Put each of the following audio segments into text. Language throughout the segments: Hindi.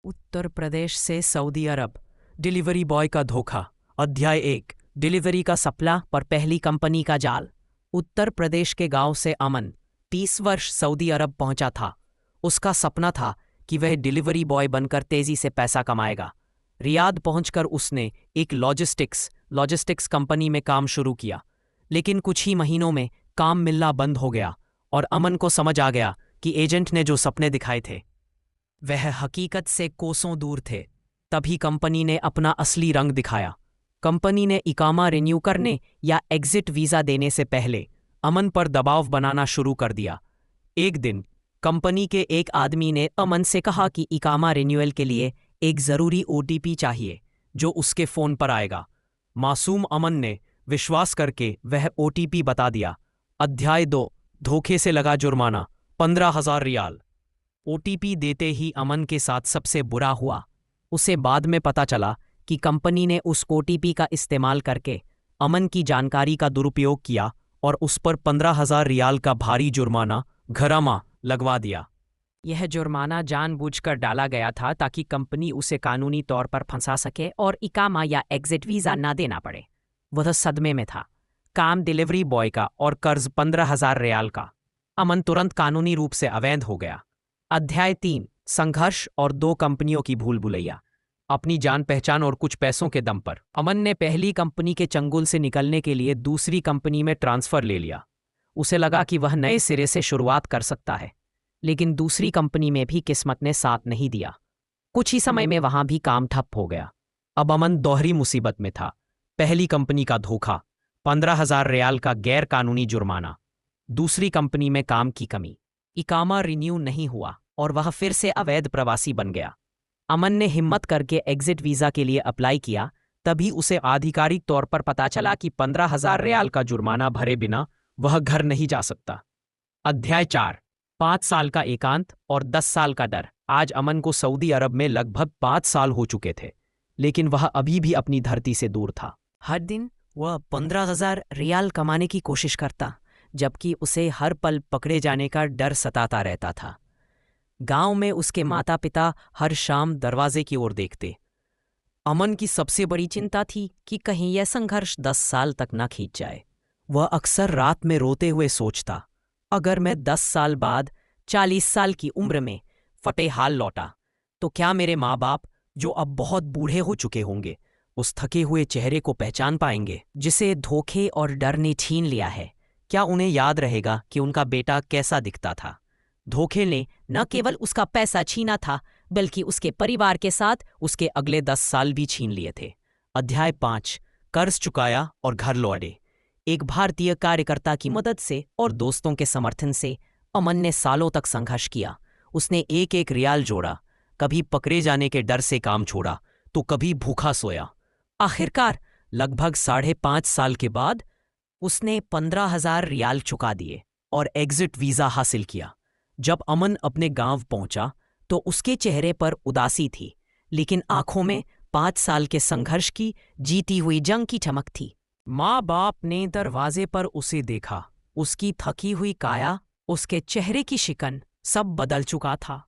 उत्तर प्रदेश से सऊदी अरब, डिलीवरी बॉय का धोखा। अध्याय 1। डिलीवरी का सपना पर पहली कंपनी का जाल। उत्तर प्रदेश के गांव से अमन 30 वर्ष सऊदी अरब पहुंचा था। उसका सपना था कि वह डिलीवरी बॉय बनकर तेजी से पैसा कमाएगा। रियाद पहुंचकर उसने एक लॉजिस्टिक्स कंपनी में काम शुरू किया, लेकिन कुछ ही महीनों में काम मिलना बंद हो गया और अमन को समझ आ गया कि एजेंट ने जो सपने दिखाए थे वह हकीकत से कोसों दूर थे। तभी कंपनी ने अपना असली रंग दिखाया। कंपनी ने इकामा रिन्यू करने या एग्जिट वीज़ा देने से पहले अमन पर दबाव बनाना शुरू कर दिया। एक दिन कंपनी के एक आदमी ने अमन से कहा कि इकामा रिन्यूअल के लिए एक ज़रूरी ओटीपी चाहिए जो उसके फ़ोन पर आएगा। मासूम अमन ने विश्वास करके वह ओटीपी बता दिया। अध्याय 2। धोखे से लगा जुर्माना 15,000 रियाल। ओटीपी देते ही अमन के साथ सबसे बुरा हुआ। उसे बाद में पता चला कि कंपनी ने उस ओटीपी का इस्तेमाल करके अमन की जानकारी का दुरुपयोग किया और उस पर 15,000 रियाल का भारी जुर्माना घरामा लगवा दिया। यह जुर्माना जानबूझकर डाला गया था ताकि कंपनी उसे कानूनी तौर पर फंसा सके और इकामा या एग्जिट वीज़ा ना देना पड़े। वह सदमे में था। काम डिलीवरी बॉय का और कर्ज 15,000 रियाल का। अमन तुरंत कानूनी रूप से अवैध हो गया। अध्याय 3। संघर्ष और 2 कंपनियों की भूल भुलैया। अपनी जान पहचान और कुछ पैसों के दम पर अमन ने पहली कंपनी के चंगुल से निकलने के लिए दूसरी कंपनी में ट्रांसफर ले लिया। उसे लगा कि वह नए सिरे से शुरुआत कर सकता है, लेकिन दूसरी कंपनी में भी किस्मत ने साथ नहीं दिया। कुछ ही समय में वहां भी काम ठप हो गया। अब अमन दोहरी मुसीबत में था। पहली कंपनी का धोखा, 15,000 रियाल का गैर कानूनी जुर्माना, दूसरी कंपनी में काम की कमी, इकामा रिन्यू नहीं हुआ और वह फिर से अवैध प्रवासी बन गया। अमन ने हिम्मत करके एग्जिट वीज़ा के लिए अप्लाई किया। तभी उसे आधिकारिक तौर पर पता चला कि 15,000 रियाल का जुर्माना भरे बिना वह घर नहीं जा सकता। अध्याय 4। 5 साल का एकांत और 10 साल का डर। आज अमन को सऊदी अरब में लगभग 5 साल हो चुके थे, लेकिन वह अभी भी अपनी धरती से दूर था। हर दिन वह 15,000 रियाल कमाने की कोशिश करता, जबकि उसे हर पल पकड़े जाने का डर सताता रहता था। गांव में उसके माता पिता हर शाम दरवाजे की ओर देखते। अमन की सबसे बड़ी चिंता थी कि कहीं यह संघर्ष 10 साल तक न खींच जाए। वह अक्सर रात में रोते हुए सोचता, अगर मैं 10 साल बाद 40 साल की उम्र में फटेहाल लौटा तो क्या मेरे माँ बाप, जो अब बहुत बूढ़े हो चुके होंगे, उस थके हुए चेहरे को पहचान पाएंगे जिसे धोखे और डर ने छीन लिया है? क्या उन्हें याद रहेगा कि उनका बेटा कैसा दिखता था? धोखे ने न केवल उसका पैसा छीना था, बल्कि उसके परिवार के साथ उसके अगले 10 साल भी छीन लिए थे। अध्याय 5। कर्ज चुकाया और घर लौटे। एक भारतीय कार्यकर्ता की मदद से और दोस्तों के समर्थन से अमन ने सालों तक संघर्ष किया। उसने एक एक रियाल जोड़ा, कभी पकड़े जाने के डर से काम छोड़ा तो कभी भूखा सोया। आखिरकार लगभग 5.5 साल के बाद उसने 15,000 रियाल चुका दिए और एग्जिट वीज़ा हासिल किया। जब अमन अपने गांव पहुंचा तो उसके चेहरे पर उदासी थी, लेकिन आंखों में 5 साल के संघर्ष की जीती हुई जंग की चमक थी। माँ बाप ने दरवाजे पर उसे देखा। उसकी थकी हुई काया, उसके चेहरे की शिकन, सब बदल चुका था।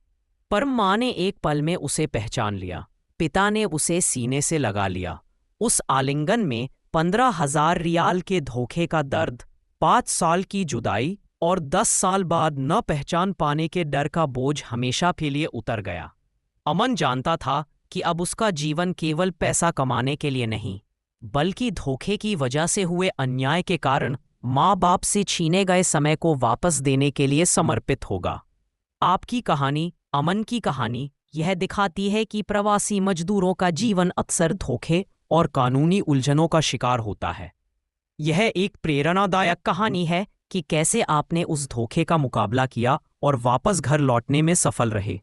पर माँ ने एक पल में उसे पहचान लिया। पिता ने उसे सीने से लगा लिया। उस आलिंगन में 15,000 रियाल के धोखे का दर्द, 5 साल की जुदाई और 10 साल बाद न पहचान पाने के डर का बोझ हमेशा के लिए उतर गया। अमन जानता था कि अब उसका जीवन केवल पैसा कमाने के लिए नहीं, बल्कि धोखे की वजह से हुए अन्याय के कारण माँ बाप से छीने गए समय को वापस देने के लिए समर्पित होगा। आपकी कहानी, अमन की कहानी, यह दिखाती है कि प्रवासी मजदूरों का जीवन अक्सर धोखे और कानूनी उलझनों का शिकार होता है। यह एक प्रेरणादायक कहानी है कि कैसे आपने उस धोखे का मुकाबला किया और वापस घर लौटने में सफल रहे।